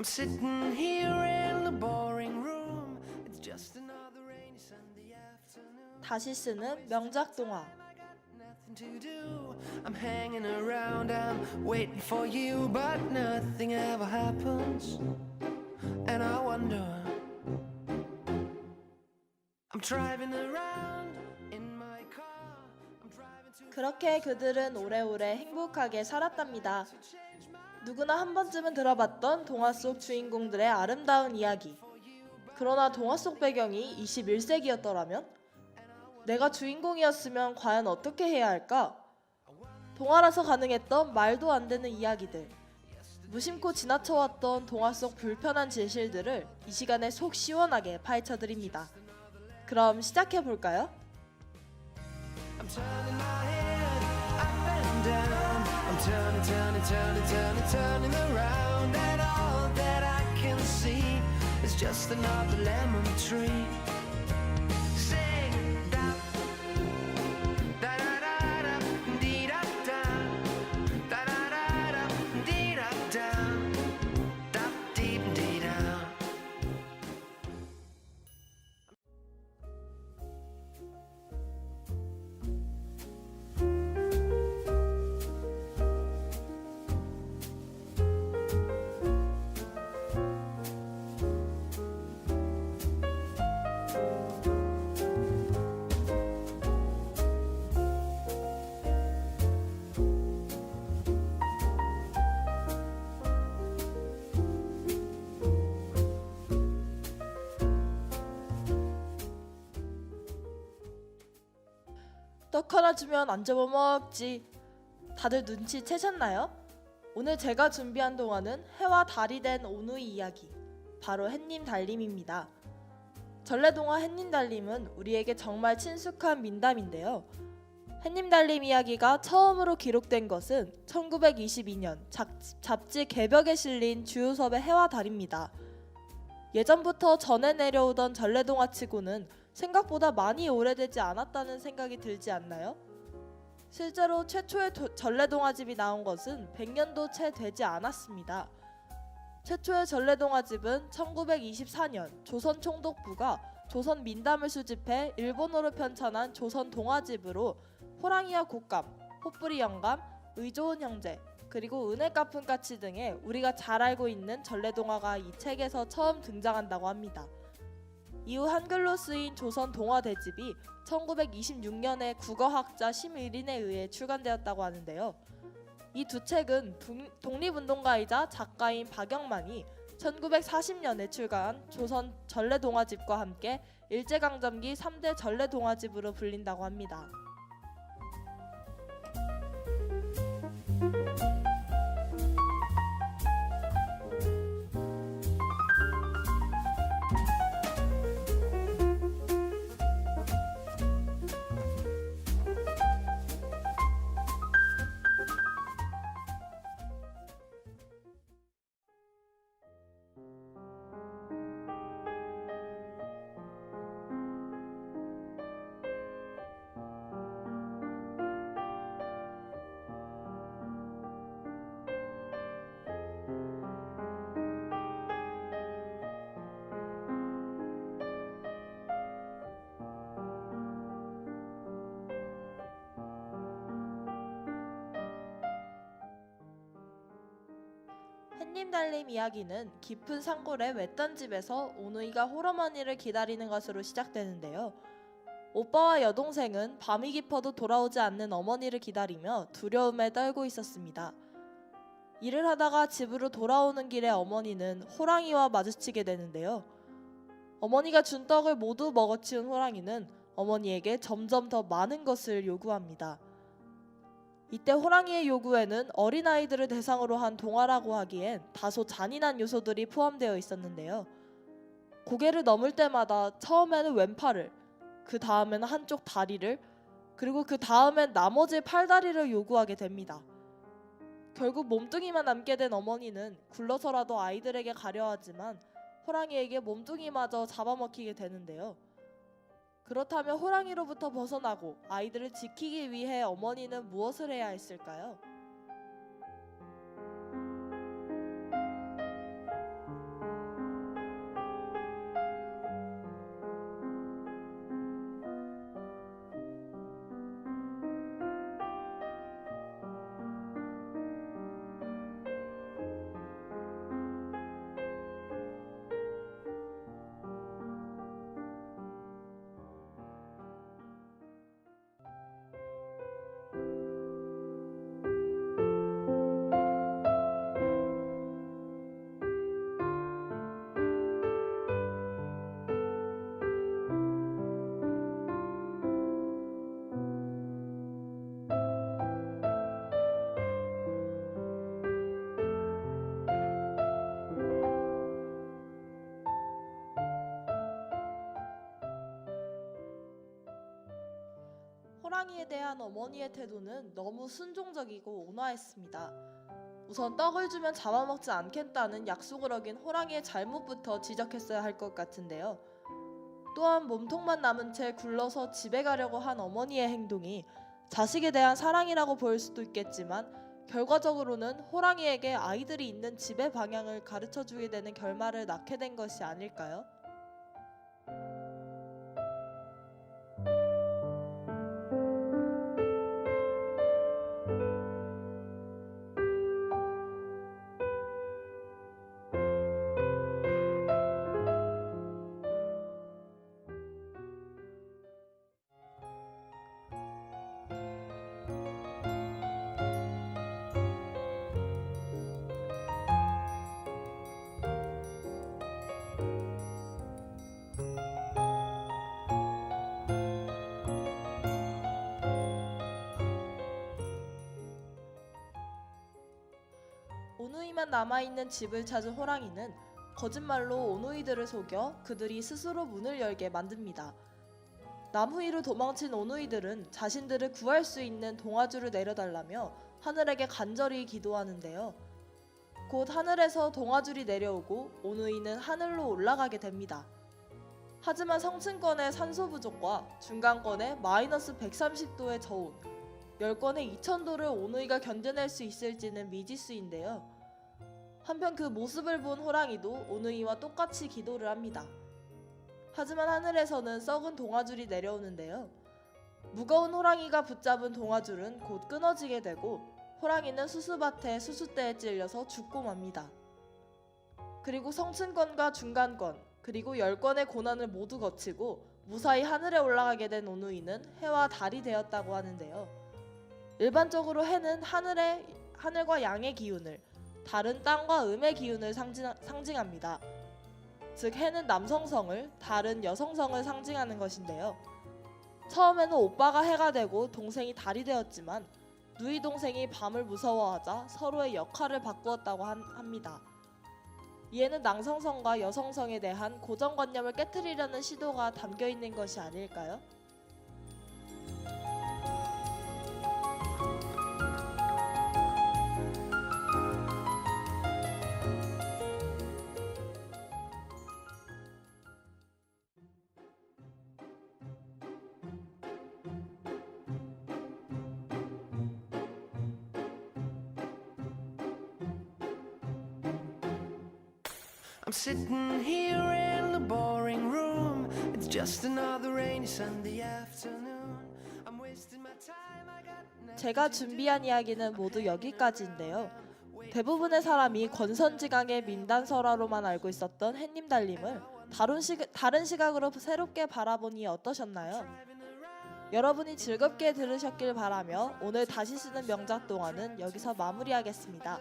I'm sitting here in the boring room. It's just another rainy Sunday afternoon. 다시 쓰는 명작 동화. Nothing to do. I'm hanging around. I'm waiting for you, but nothing ever happens. And I wonder. I'm driving around in my car. I'm driving to. 그렇게 그들은 오래오래 행복하게 살았답니다. 누구나 한 번쯤은 들어봤던 동화 속 주인공들의 아름다운 이야기. 그러나 동화 속 배경이 21세기였더라면? 내가 주인공이었으면 과연 어떻게 해야 할까? 동화라서 가능했던 말도 안 되는 이야기들. 무심코 지나쳐왔던 동화 속 불편한 진실들을 이 시간에 속 시원하게 파헤쳐드립니다. 그럼 시작해볼까요? I'm turning my head up and down. I'm turning around. And all that I can see is just another lemon tree. Sing da da da da da dee da da da da da da dee da da da dee dee da. 떡 하나 주면 안 접어먹지. 다들 눈치채셨나요? 오늘 제가 준비한 동화는 해와 달이 된 오누이 이야기, 바로 햇님 달님입니다. 전래동화 햇님 달님은 우리에게 정말 친숙한 민담인데요. 햇님 달님 이야기가 처음으로 기록된 것은 1922년 잡지 개벽에 실린 주요섭의 해와 달입니다. 예전부터 전해 내려오던 전래동화치고는 생각보다 많이 오래되지 않았다는 생각이 들지 않나요? 실제로 최초의 전래동화집이 나온 것은 100년도 채 되지 않았습니다. 최초의 전래동화집은 1924년 조선총독부가 조선 민담을 수집해 일본어로 편찬한 조선동화집으로 호랑이와 곶감, 호뿌리 영감, 의좋은 형제, 그리고 은혜 갚은 까치 등의 우리가 잘 알고 있는 전래동화가 이 책에서 처음 등장한다고 합니다. 이후 한글로 쓰인 조선 동화 대집이 1926년에 국어학자 심의린에 의해 출간되었다고 하는데요. 이 두 책은 독립운동가이자 작가인 박영만이 1940년에 출간한 조선 전래동화집과 함께 일제강점기 3대 전래동화집으로 불린다고 합니다. 햇님 달님 이야기는 깊은 산골의 외딴 집에서 오누이가 홀어머니를 기다리는 것으로 시작되는데요. 오빠와 여동생은 밤이 깊어도 돌아오지 않는 어머니를 기다리며 두려움에 떨고 있었습니다. 일을 하다가 집으로 돌아오는 길에 어머니는 호랑이와 마주치게 되는데요. 어머니가 준 떡을 모두 먹어치운 호랑이는 어머니에게 점점 더 많은 것을 요구합니다. 이때 호랑이의 요구에는 어린아이들을 대상으로 한 동화라고 하기엔 다소 잔인한 요소들이 포함되어 있었는데요. 고개를 넘을 때마다 처음에는 왼팔을, 그 다음에는 한쪽 다리를, 그리고 그 다음엔 나머지 팔다리를 요구하게 됩니다. 결국 몸뚱이만 남게 된 어머니는 굴러서라도 아이들에게 가려 하지만 호랑이에게 몸뚱이마저 잡아먹히게 되는데요. 그렇다면 호랑이로부터 벗어나고 아이들을 지키기 위해 어머니는 무엇을 해야 했을까요? 호랑이에 대한 어머니의 태도는 너무 순종적이고 온화했습니다. 우선 떡을 주면 잡아먹지 않겠다는 약속을 어긴 호랑이의 잘못부터 지적했어야 할 것 같은데요. 또한 몸통만 남은 채 굴러서 집에 가려고 한 어머니의 행동이 자식에 대한 사랑이라고 보일 수도 있겠지만 결과적으로는 호랑이에게 아이들이 있는 집의 방향을 가르쳐주게 되는 결말을 낳게 된 것이 아닐까요? 오누이만 남아있는 집을 찾은 호랑이는 거짓말로 오누이들을 속여 그들이 스스로 문을 열게 만듭니다. 나무 위로 도망친 오누이들은 자신들을 구할 수 있는 동아줄을 내려달라며 하늘에게 간절히 기도하는데요. 곧 하늘에서 동아줄이 내려오고 오누이는 하늘로 올라가게 됩니다. 하지만 성층권의 산소 부족과 중간권의 마이너스 130도의 저온, 10건의 2000도를 오누이가 견뎌낼 수 있을지는 미지수인데요. 한편 그 모습을 본 호랑이도 오누이와 똑같이 기도를 합니다. 하지만 하늘에서는 썩은 동아줄이 내려오는데요. 무거운 호랑이가 붙잡은 동아줄은 곧 끊어지게 되고 호랑이는 수수밭에 수수대에 찔려서 죽고 맙니다. 그리고 성층권과 중간권, 그리고 10건의 고난을 모두 거치고 무사히 하늘에 올라가게 된 오누이는 해와 달이 되었다고 하는데요. 일반적으로 해는 하늘과 양의 기운을, 달은 땅과 음의 기운을 상징합니다. 즉 해는 남성성을, 달은 여성성을 상징하는 것인데요. 처음에는 오빠가 해가 되고 동생이 달이 되었지만 누이 동생이 밤을 무서워하자 서로의 역할을 바꾸었다고 합니다. 이에는 남성성과 여성성에 대한 고정관념을 깨트리려는 시도가 담겨있는 것이 아닐까요? I'm sitting here in the boring room. It's just another rainy Sunday afternoon. I'm wasting my time. I got nothing 제가 to do. 준비한 이야기는 모두 여기까지인데요. 대부분의 사람이 권선지강의 민단설화로만 알고 있었던 햇님 달님을 다른 시각으로 새롭게 바라보니 어떠셨나요? 여러분이 즐겁게 들으셨길 바라며 오늘 다시 쓰는 명작 동화는 여기서 마무리하겠습니다.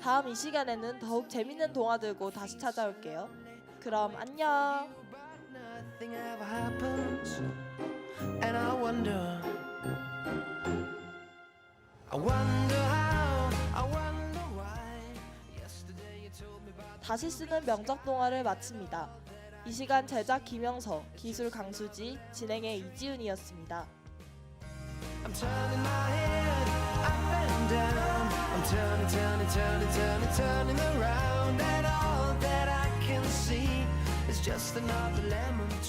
다음 이 시간에는 더욱 재밌는 동화 들고 다시 찾아올게요. 그럼 안녕. Nothing ever happens, and I wonder how, I wonder why. Yesterday you told me about. 다시 쓰는 명작 동화를 마칩니다. 이 시간 제작 김영서, 기술 강수지, 진행의 이지훈이었습니다. I'm turning my head up and down. I'm turning around, and all that I can see is just another lemon tree.